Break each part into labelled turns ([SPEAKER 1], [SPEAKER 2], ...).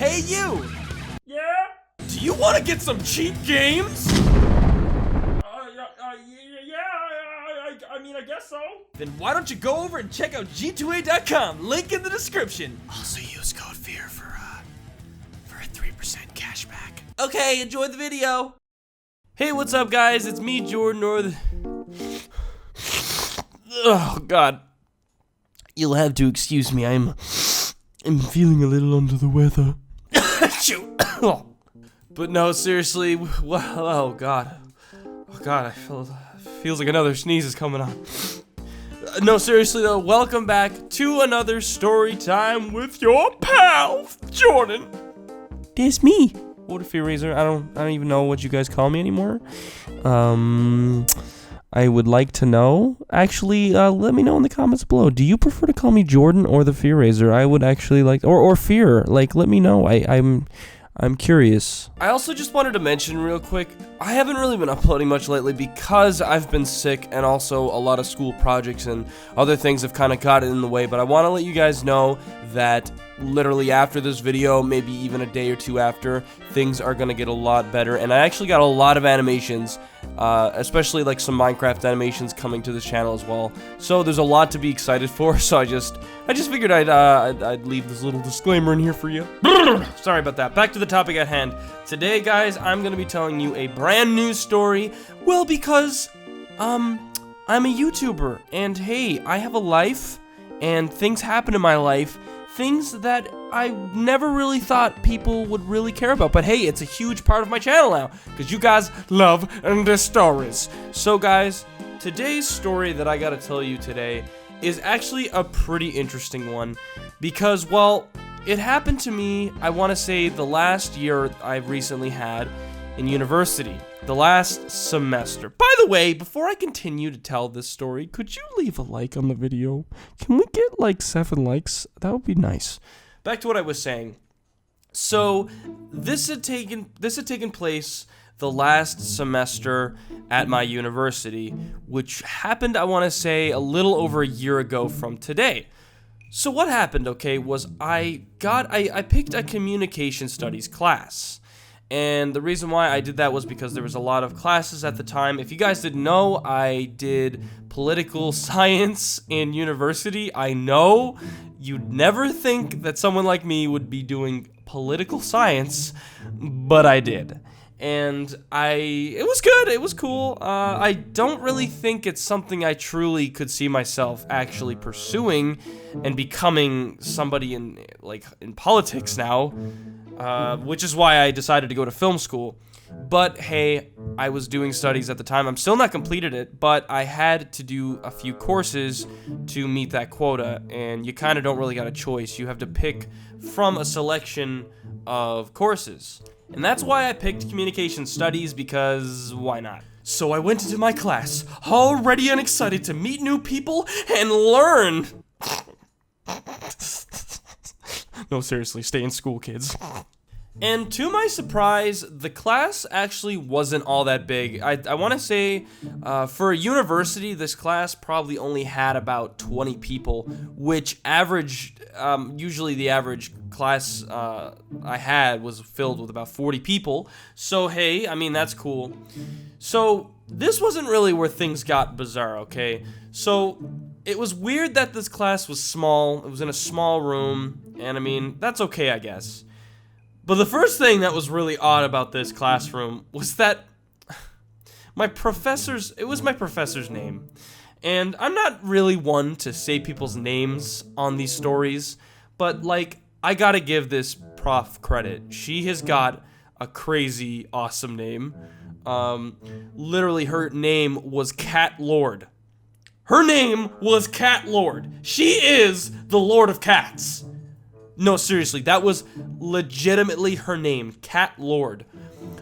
[SPEAKER 1] Hey you!
[SPEAKER 2] Yeah?
[SPEAKER 1] Do you want to get some cheap games?
[SPEAKER 2] I mean, I guess so.
[SPEAKER 1] Then why don't you go over and check out g2a.com, link in the description. Also use code FEAR for a 3% cashback. Okay, enjoy the video. Hey, what's up guys? It's me, Jordan, or the... Oh god. You'll have to excuse me, I'm feeling a little under the weather. Shoot. But no, seriously, well, oh god. Oh god, feels like another sneeze is coming on. No, seriously though, welcome back to another story time with your pal, Jordan. That's me. Or TheFearRaiser. I don't even know what you guys call me anymore. I would like to know. Actually, let me know in the comments below. Do you prefer to call me Jordan or TheFearRaiser? I would actually like, or Fear. Like, let me know. I'm curious. I also just wanted to mention real quick, I haven't really been uploading much lately because I've been sick and also a lot of school projects and other things have kind of got in the way, but I want to let you guys know that literally after this video, maybe even a day or two after, things are going to get a lot better, and I actually got a lot of animations, especially like some Minecraft animations coming to this channel as well, so there's a lot to be excited for, so I just figured I'd leave this little disclaimer in here for you. Sorry about that. Back to the topic at hand. Today, guys, I'm going to be telling you a brand new story, well, because, I'm a YouTuber, and hey, I have a life, and things happen in my life, things that I never really thought people would really care about, but hey, it's a huge part of my channel now, because you guys love the stories. So guys, today's story that I gotta tell you today is actually a pretty interesting one, because, well, it happened to me, I want to say, the last year I've recently had in university. The last semester. By the way, before I continue to tell this story, could you leave a like on the video? Can we get like 7 likes? That would be nice. Back to what I was saying. So, this had taken place the last semester at my university, which happened, I want to say, a little over a year ago from today. So what happened, okay, was I picked a communication studies class. And the reason why I did that was because there was a lot of classes at the time. If you guys didn't know, I did political science in university. I know you'd never think that someone like me would be doing political science, but I did. And it was good, it was cool. I don't really think it's something I truly could see myself actually pursuing and becoming somebody in politics now, which is why I decided to go to film school. But hey, I was doing studies at the time. I'm still not completed it, but I had to do a few courses to meet that quota, and you kind of don't really got a choice. You have to pick from a selection of courses. And that's why I picked communication studies, because why not? So I went into my class, all ready and excited to meet new people and learn. No, seriously, stay in school, kids. And to my surprise, the class actually wasn't all that big. I want to say, for a university, this class probably only had about 20 people, which averaged, usually the average class I had was filled with about 40 people. So hey, I mean, that's cool. So this wasn't really where things got bizarre, okay? So it was weird that this class was small. It was in a small room, and I mean, that's okay, I guess. But the first thing that was really odd about this classroom was that it was my professor's name. And I'm not really one to say people's names on these stories, but like, I gotta give this prof credit. She has got a crazy awesome name. Literally, her name was Cat Lord. Her name was Cat Lord. She is the Lord of Cats. No, seriously, that was legitimately her name, Cat Lord.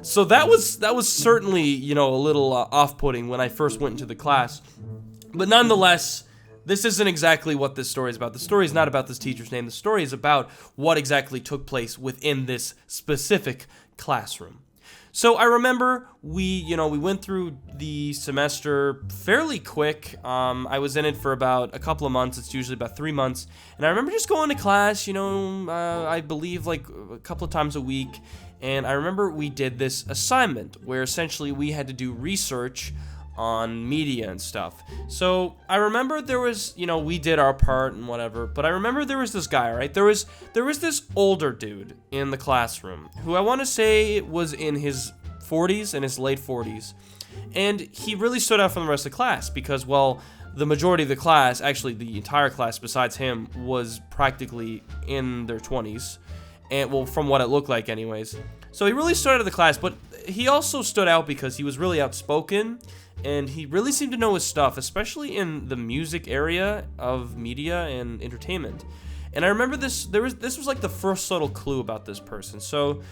[SPEAKER 1] So that was certainly, you know, a little off-putting when I first went into the class. But nonetheless, this isn't exactly what this story is about. The story is not about this teacher's name. The story is about what exactly took place within this specific classroom. So I remember we went through the semester fairly quick. I was in it for about a couple of months. It's usually about 3 months. And I remember just going to class, I believe like a couple of times a week. And I remember we did this assignment where essentially we had to do research on media and stuff. So I remember there was, we did our part and whatever, but I remember there was this guy, right? There was this older dude in the classroom who I want to say was in his 40s, in his late 40s. And he really stood out from the rest of the class because, well, the majority of the class, actually the entire class besides him, was practically in their 20s. And, well, from what it looked like anyways. So he really stood out of the class, but he also stood out because he was really outspoken. And he really seemed to know his stuff, especially in the music area of media and entertainment. And I remember this was like the first subtle clue about this person. So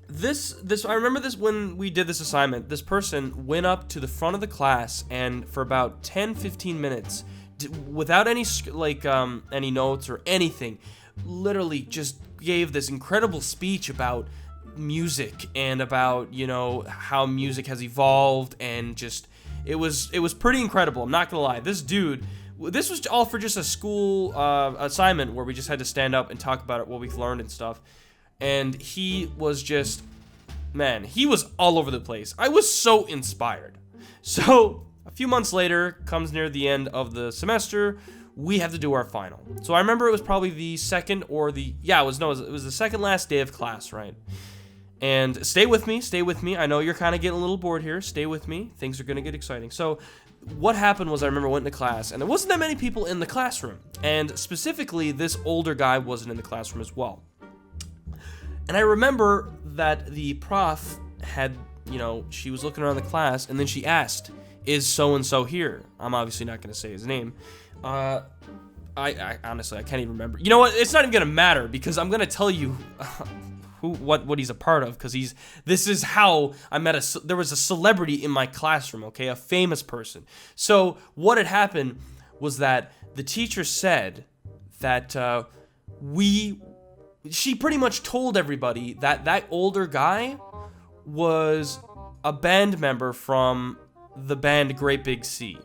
[SPEAKER 1] I remember this when we did this assignment. This person went up to the front of the class and for about 10-15 minutes, without any any notes or anything, literally just gave this incredible speech about music and about how music has evolved, and just it was pretty incredible. I'm not gonna lie, this was all for just a school assignment where we just had to stand up and talk about what we've learned and stuff. And he was just, man, he was all over the place. I was so inspired. So a few months later, comes near the end of the semester, we have to do our final. So I remember it was probably the second or it was the second last day of class, right? And stay with me. I know you're kind of getting a little bored here. Stay with me. Things are going to get exciting. So what happened was I remember I went into class, and there wasn't that many people in the classroom. And specifically, this older guy wasn't in the classroom as well. And I remember that the prof had, she was looking around the class, and then she asked, "Is so-and-so here?" I'm obviously not going to say his name. I honestly, I can't even remember. You know what? It's not even going to matter because I'm going to tell you what he's a part of, because this is how I met there was a celebrity in my classroom, okay, a famous person. So what had happened was that the teacher said that she pretty much told everybody that older guy was a band member from the band Great Big Sea.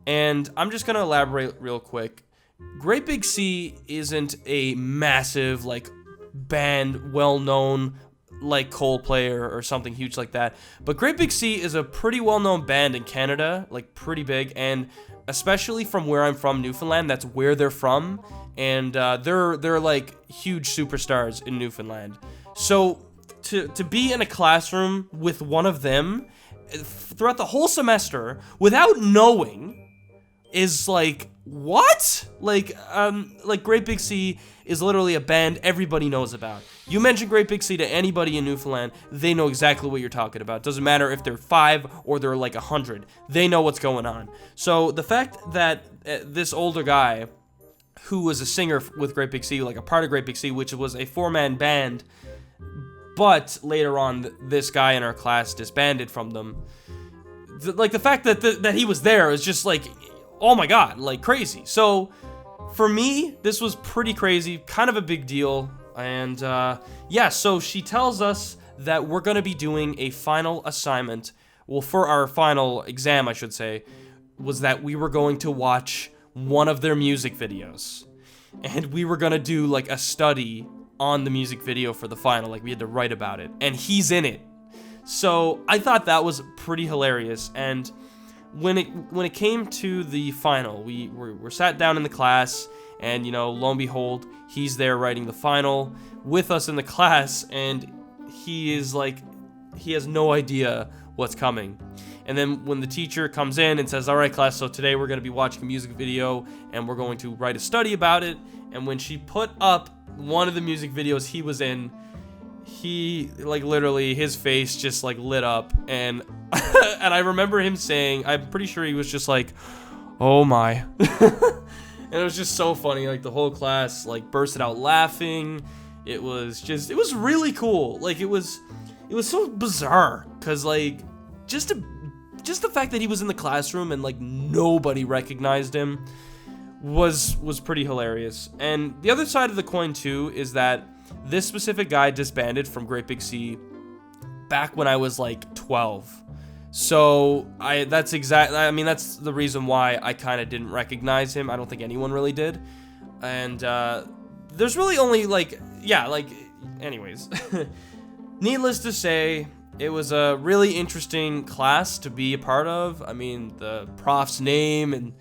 [SPEAKER 1] And I'm just gonna elaborate real quick. Great Big Sea isn't a massive band, well-known like Coldplay or something huge like that, but Great Big Sea is a pretty well-known band in Canada, pretty big, and especially from where I'm from, Newfoundland, that's where they're from, and they're like huge superstars in Newfoundland. So to be in a classroom with one of them throughout the whole semester without knowing is what? Great Big Sea is literally a band everybody knows about. You mention Great Big Sea to anybody in Newfoundland, they know exactly what you're talking about. Doesn't matter if they're 5 or they're 100. They know what's going on. So the fact that this older guy, who was a singer with Great Big Sea, a part of Great Big Sea, which was a 4-man band, but later on this guy in our class disbanded from them. The fact that he was there is just oh my god, crazy. So for me, this was pretty crazy, kind of a big deal. And so she tells us that we're going to be doing a final assignment. Well, for our final exam, I should say, was that we were going to watch one of their music videos. And we were going to do a study on the music video for the final. We had to write about it. And he's in it. So I thought that was pretty hilarious. And when it came to the final, we were sat down in the class, and lo and behold, he's there writing the final with us in the class, and he has no idea what's coming. And then when the teacher comes in and says, "All right, class, so today we're going to be watching a music video and we're going to write a study about it," and when she put up one of the music videos he was in, he literally his face just lit up, and and I remember him saying, I'm pretty sure he was just "Oh my." And it was just so funny. The whole class bursted out laughing. It was really cool. It was so bizarre because just the fact that he was in the classroom and nobody recognized him was pretty hilarious. And the other side of the coin too is that this specific guy disbanded from Great Big Sea back when I was like 12. So that's the reason why I kind of didn't recognize him. I don't think anyone really did. And there's really only anyways. Needless to say, it was a really interesting class to be a part of. I mean, the prof's name and,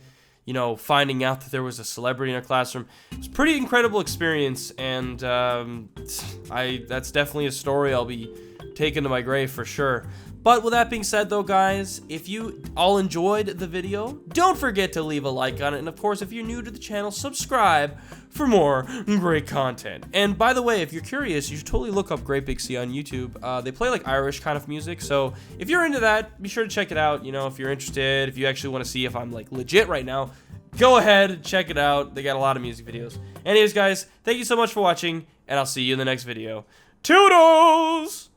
[SPEAKER 1] you know, finding out that there was a celebrity in our classroom. It was a pretty incredible experience, and that's definitely a story I'll be taking to my grave for sure. But with that being said though, guys, if you all enjoyed the video, don't forget to leave a like on it. And of course, if you're new to the channel, subscribe for more great content. And by the way, if you're curious, you should totally look up Great Big Sea on YouTube. They play like Irish kind of music. So if you're into that, be sure to check it out. You know, if you're interested, if you actually want to see if I'm like legit right now, go ahead, check it out. They got a lot of music videos. Anyways, guys, thank you so much for watching, and I'll see you in the next video. Toodles!